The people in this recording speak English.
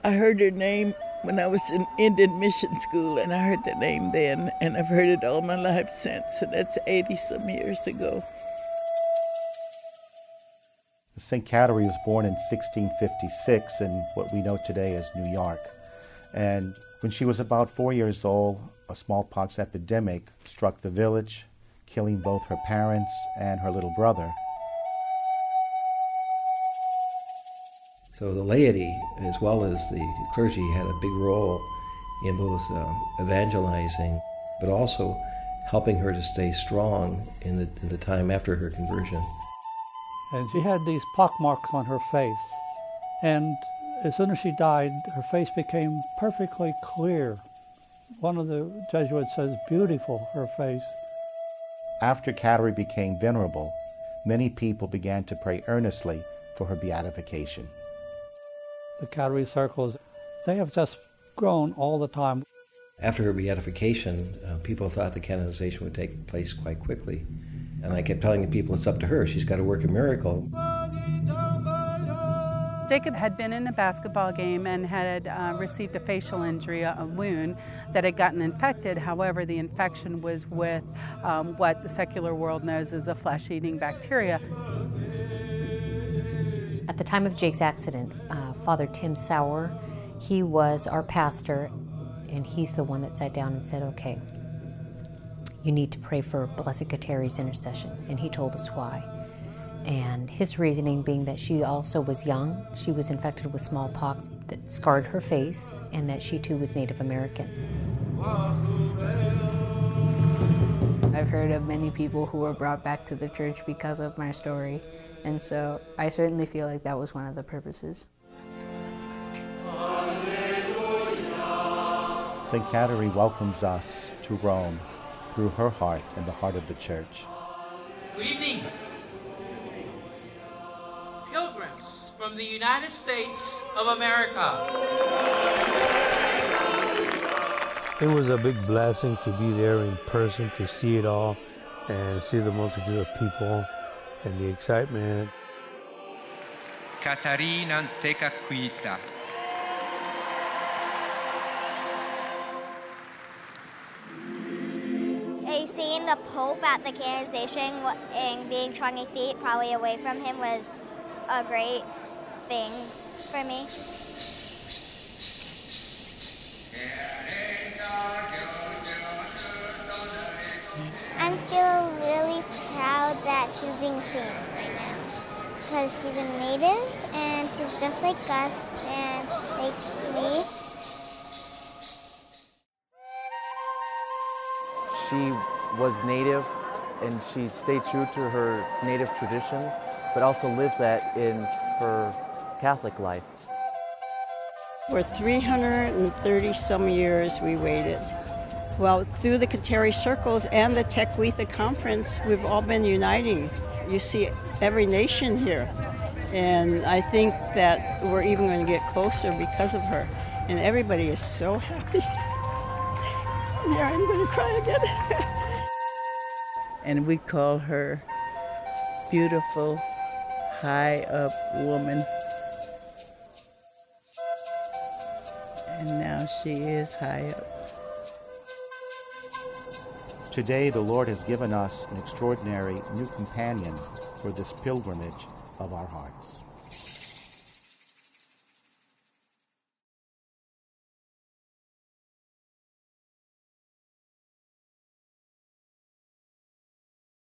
I heard her name when I was in Indian mission school, and I heard the name then, and I've heard it all my life since, so that's 80-some years ago. Saint Kateri was born in 1656 in what we know today as New York. And when she was about 4 years old, a smallpox epidemic struck the village, killing both her parents and her little brother. So the laity, as well as the clergy, had a big role in both evangelizing, but also helping her to stay strong in the time after her conversion. And she had these pockmarks on her face. And as soon as she died, her face became perfectly clear. One of the Jesuits says, beautiful, her face. After Kateri became venerable, many people began to pray earnestly for her beatification. The Kateri circles, they have just grown all the time. After her beatification, people thought the canonization would take place quite quickly. And I kept telling the people, it's up to her. She's got to work a miracle. Jacob had been in a basketball game and had received a facial injury, a wound that had gotten infected. However, the infection was with what the secular world knows as a flesh-eating bacteria. At the time of Jake's accident, Father Tim Sauer, he was our pastor, and he's the one that sat down and said, okay, you need to pray for Blessed Kateri's intercession. And he told us why. And his reasoning being that she also was young, she was infected with smallpox that scarred her face, and that she too was Native American. I've heard of many people who were brought back to the church because of my story, and so I certainly feel like that was one of the purposes. Saint Kateri welcomes us to Rome through her heart and the heart of the church. Good evening. Pilgrims from the United States of America. It was a big blessing to be there in person, to see it all and see the multitude of people and the excitement. Kateri Tekakwitha. Seeing the Pope at the canonization and being 20 feet probably away from him was a great thing for me. I feel really proud that she's being seen right now because she's a native and she's just like us and like me. She was native and she stayed true to her native tradition, but also lived that in her Catholic life. For 330-some years we waited. Well, through the Kateri circles and the Tekakwitha conference, we've all been uniting. You see every nation here. And I think that we're even going to get closer because of her. And everybody is so happy. There, I'm going to cry again. And we call her beautiful, high-up woman. And now she is high up. Today, the Lord has given us an extraordinary new companion for this pilgrimage of our hearts.